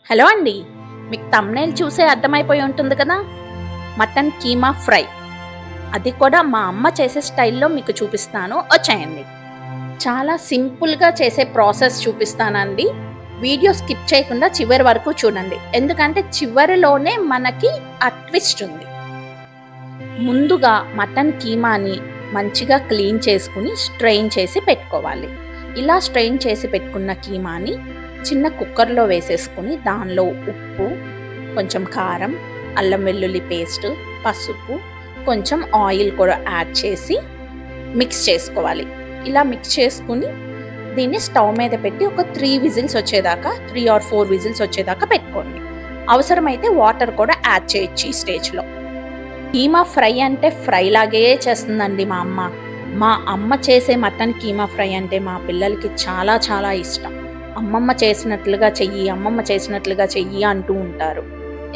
Hello అండి. మీకు thumbnail చూసే అర్థమైపోయి ఉంటుంది కదా! Mutton keema fry. అది కూడా మా అమ్మ చేసే స్టైల్‌లో మీకు చూపిస్తాను. వచ్చేయండి. చాలా సింపుల్‌గా చేసే ప్రాసెస్ చూపిస్తానండి. వీడియో స్కిప్ చేయకుండా చివరి వరకు చూడండి. ఎందుకంటే చివరిలోనే మనకి ఆ ట్విస్ట్ ఉంది. ముందుగా మటన్ కీమాని మంచిగా క్లీన్ చేసుకొని స్ట్రెయిన్ చేసి పెట్టుకోవాలి. ఇలా స్ట్రెయిన్ చేసి పెట్టుకున్న కీమాని చిన్న కుక్కర్లో వేసేసుకొని దానిలో ఉప్పు, కొంచెం కారం, అల్లం వెల్లుల్లి పేస్ట్, పసుపు, కొంచెం ఆయిల్ కూడా యాడ్ చేసి మిక్స్ చేసుకోవాలి. ఇలా మిక్స్ చేసుకుని దీన్ని స్టవ్ మీద పెట్టి ఒక 3 విజిల్స్ వచ్చేదాకా 3 ఆర్ 4 విజిల్స్ వచ్చేదాకా పెట్టుకోండి. అవసరమైతే వాటర్ కూడా యాడ్ చేయొచ్చు ఈ స్టేజ్లో. కీమా ఫ్రై అంటే ఫ్రై లాగే చేస్తుందండి మా అమ్మ. మా అమ్మ చేసే మటన్ కీమా ఫ్రై అంటే మా పిల్లలకి చాలా చాలా ఇష్టం. అమ్మమ్మ చేసినట్లుగా చెయ్యి, అమ్మమ్మ చేసినట్లుగా చెయ్యి అంటూ ఉంటారు.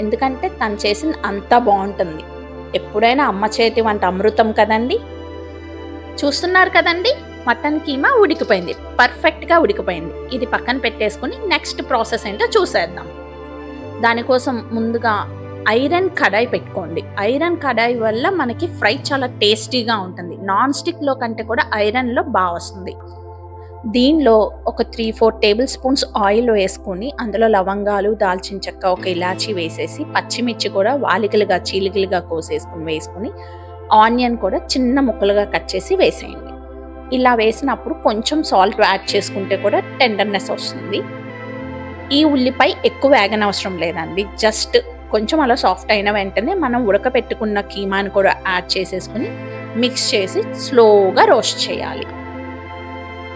ఎందుకంటే తను చేసింది అంతా బాగుంటుంది. ఎప్పుడైనా అమ్మ చేతి వంట అమృతం కదండి. చూస్తున్నారు కదండి, మటన్ కీమా ఉడికిపోయింది, పర్ఫెక్ట్గా ఉడికిపోయింది. ఇది పక్కన పెట్టేసుకుని నెక్స్ట్ ప్రాసెస్ ఏంటో చూసేద్దాం. దానికోసం ముందుగా ఐరన్ కడాయి పెట్టుకోండి. ఐరన్ కడాయి వల్ల మనకి ఫ్రై చాలా టేస్టీగా ఉంటుంది. నాన్ స్టిక్లో కంటే కూడా ఐరన్లో బాగా వస్తుంది. దీనిలో ఒక 3-4 టేబుల్ స్పూన్స్ ఆయిల్ వేసుకొని అందులో లవంగాలు, దాల్చిన చెక్క, ఒక ఇలాచీ వేసేసి పచ్చిమిర్చి కూడా వాలికలుగా చీలికలుగా కోసేసుకుని వేసుకుని ఆనియన్ కూడా చిన్న ముక్కలుగా కట్ చేసి వేసేయండి. ఇలా వేసినప్పుడు కొంచెం సాల్ట్ యాడ్ చేసుకుంటే కూడా టెండర్నెస్ వస్తుంది. ఈ ఉల్లిపాయ ఎక్కువ వేగనవసరం లేదండి. జస్ట్ కొంచెం అలా సాఫ్ట్ అయిన వెంటనే మనం ఉడకపెట్టుకున్న కీమాని కూడా యాడ్ చేసేసుకుని మిక్స్ చేసి స్లోగా రోస్ట్ చేయాలి.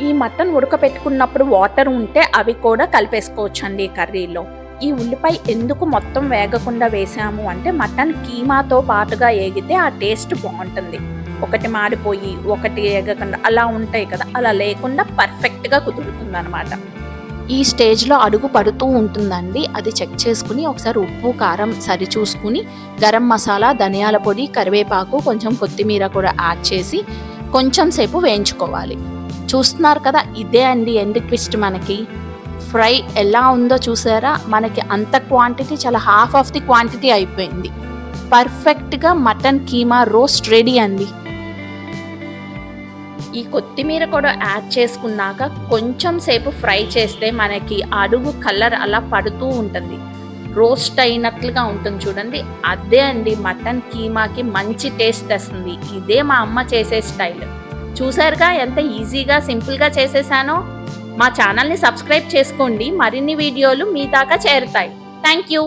ఈ మటన్ ఉడకపెట్టుకున్నప్పుడు వాటర్ ఉంటే అవి కూడా కలిపేసుకోవచ్చండి కర్రీలో. ఈ ఉల్లిపాయ ఎందుకు మొత్తం వేగకుండా వేసాము అంటే మటన్ కీమాతో పాటుగా ఏగితే ఆ టేస్ట్ బాగుంటుంది. ఒకటి మాడిపోయి ఒకటి ఏగకుండా అలా ఉంటాయి కదా, అలా లేకుండా పర్ఫెక్ట్గా కుదురుతుంది అనమాట. ఈ స్టేజ్లో అడుగు పడుతూ ఉంటుందండి. అది చెక్ చేసుకుని ఒకసారి ఉప్పు, కారం సరి చూసుకుని గరం మసాలా, ధనియాల పొడి, కరివేపాకు, కొంచెం కొత్తిమీర కూడా యాడ్ చేసి కొంచెం సేపు వేయించుకోవాలి. చూస్తున్నారు కదా, ఇదే అండి ఎండ్ ట్విస్ట్. మనకి ఫ్రై ఎలా ఉందో చూసారా? మనకి అంత క్వాంటిటీ చాలా హాఫ్ ఆఫ్ ది క్వాంటిటీ అయిపోయింది. పర్ఫెక్ట్గా మటన్ కీమా రోస్ట్ రెడీ అండి. ఈ కొత్తిమీర కూడా యాడ్ చేసుకున్నాక కొంచెం సేపు ఫ్రై చేస్తే మనకి అడుగు కలర్ అలా పడుతూ ఉంటుంది, రోస్ట్ అయినట్లుగా ఉంటుంది చూడండి. అదే అండి మటన్ కీమాకి మంచి టేస్ట్ వస్తుంది. ఇదే మా అమ్మ చేసే స్టైల్. చూసారుగా ఎంత ఈజీగా సింపుల్గా చేసేసానో. మా ఛానల్ని సబ్స్క్రైబ్ చేసుకోండి, మరిన్ని వీడియోలు మీ దాకా చేరుతాయి. Thank you.